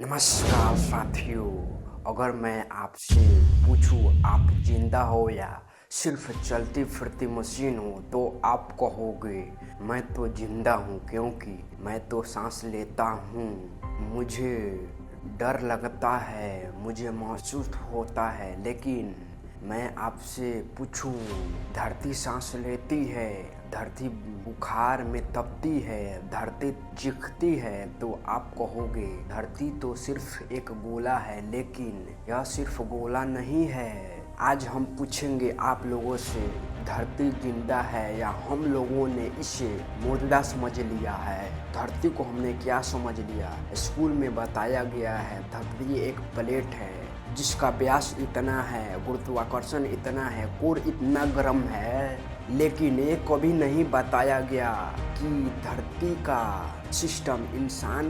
नमस्कार साथियों। अगर मैं आपसे पूछूं आप जिंदा हो या सिर्फ चलती फिरती मशीन हो तो आप कहोगे मैं तो जिंदा हूँ, क्योंकि मैं तो सांस लेता हूँ, मुझे डर लगता है, मुझे महसूस होता है। लेकिन मैं आपसे पूछूं धरती सांस लेती है, धरती बुखार में तपती है, धरती चीखती है, तो आप कहोगे धरती तो सिर्फ एक गोला है। लेकिन यह सिर्फ गोला नहीं है। आज हम पूछेंगे आप लोगों से धरती जिंदा है या हम लोगों ने इसे मुर्दा समझ लिया है। धरती को हमने क्या समझ लिया? स्कूल में बताया गया है धरती एक प्लेट है जिसका व्यास इतना है, गुरुत्वाकर्षण इतना है, कोर इतना गर्म है। लेकिन ये कभी नहीं बताया गया कि धरती का सिस्टम इंसान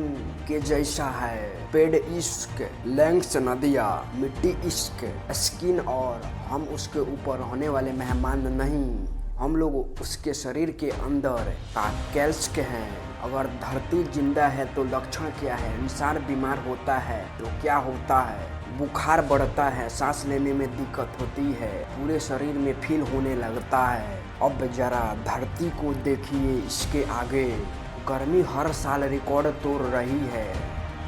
के जैसा है। पेड़ इश्क, लैंग्स नदियाँ, मिट्टी इश्क, स्किन, और हम उसके ऊपर रहने वाले मेहमान नहीं, हम लोग उसके शरीर के अंदर का कैल्स्क हैं। अगर धरती जिंदा है तो लक्षण क्या है? इंसान बीमार होता है तो क्या होता है? बुखार बढ़ता है, सांस लेने में दिक्कत होती है, पूरे शरीर में फील होने लगता है। अब जरा धरती को देखिए, इसके आगे गर्मी हर साल रिकॉर्ड तोड़ रही है,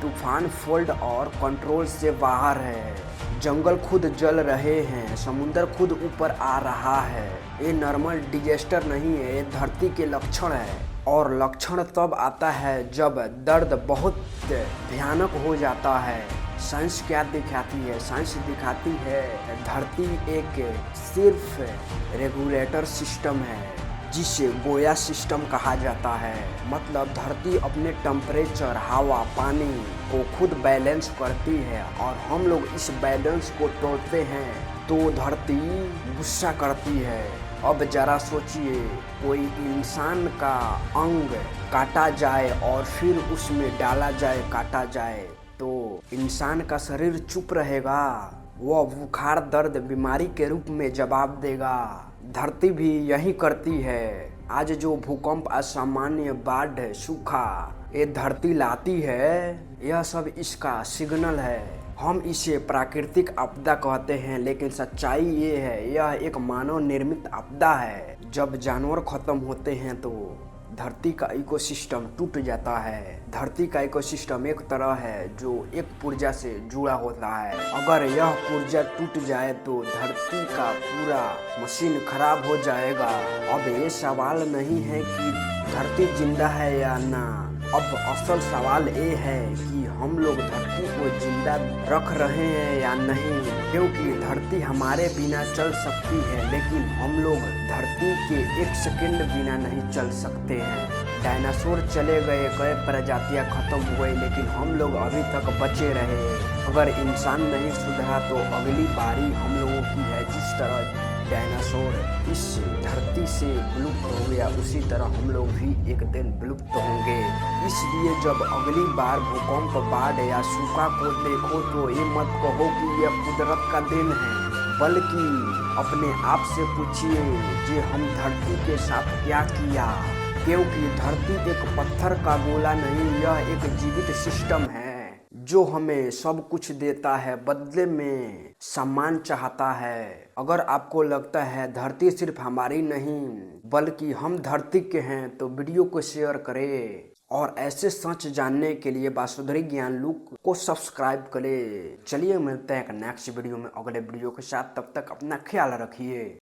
तूफान फोल्ड और कंट्रोल से बाहर है, जंगल खुद जल रहे हैं, समुंदर खुद ऊपर आ रहा है। ये नॉर्मल डिजास्टर नहीं है, ये धरती के लक्षण है। और लक्षण तब आता है जब दर्द बहुत भयानक हो जाता है। साइंस क्या दिखाती है? साइंस दिखाती है धरती एक सिर्फ रेगुलेटर सिस्टम है जिसे गोया सिस्टम कहा जाता है। मतलब धरती अपने टेम्परेचर, हवा, पानी को खुद बैलेंस करती है, और हम लोग इस बैलेंस को तोड़ते हैं तो धरती गुस्सा करती है। अब जरा सोचिए, कोई इंसान का अंग काटा जाए और फिर उसमें डाला जाए, काटा जाए, तो इंसान का शरीर चुप रहेगा? वह बुखार, दर्द, बीमारी के रूप में जवाब देगा। धरती भी यही करती है। आज जो भूकंप, असामान्य बाढ़, सूखा ये धरती लाती है, यह सब इसका सिग्नल है। हम इसे प्राकृतिक आपदा कहते हैं, लेकिन सच्चाई ये है यह एक मानव निर्मित आपदा है। जब जानवर खत्म होते हैं तो धरती का इकोसिस्टम टूट जाता है। धरती का इकोसिस्टम एक तरह है जो एक पुर्जा से जुड़ा होता है। अगर यह पुर्जा टूट जाए तो धरती का पूरा मशीन खराब हो जाएगा। अब ये सवाल नहीं है कि धरती जिंदा है या ना, अब असल सवाल ये है कि हम लोग धरती को जिंदा रख रहे हैं या नहीं। क्योंकि धरती हमारे बिना चल सकती है, लेकिन हम लोग धरती के एक सेकंड बिना नहीं चल सकते हैं। डायनासोर चले गए, कई प्रजातियां खत्म हो गई, लेकिन हम लोग अभी तक बचे रहे। अगर इंसान नहीं सुधरा तो अगली बारी हम लोगों की है। जिस तरह डायनासोर इस धरती से विलुप्त हो गया, उसी तरह हम लोग भी एक दिन विलुप्त होंगे। इसलिए जब अगली बार भूकंप, बाढ़ या सूखा को देखो तो ये मत कहो कि यह कुदरत का देन है, बल्कि अपने आप से पूछिए कि हम धरती के साथ क्या किया। क्योंकि धरती एक पत्थर का गोला नहीं, यह एक जीवित सिस्टम है जो हमें सब कुछ देता है, बदले में सम्मान चाहता है। अगर आपको लगता है धरती सिर्फ हमारी नहीं बल्कि हम धरती के हैं तो वीडियो को शेयर करें, और ऐसे सच जानने के लिए वासुधरी ज्ञान लूप को सब्सक्राइब करें। चलिए मिलते हैं एक नेक्स्ट वीडियो में, अगले वीडियो के साथ। तब तक अपना ख्याल रखिए।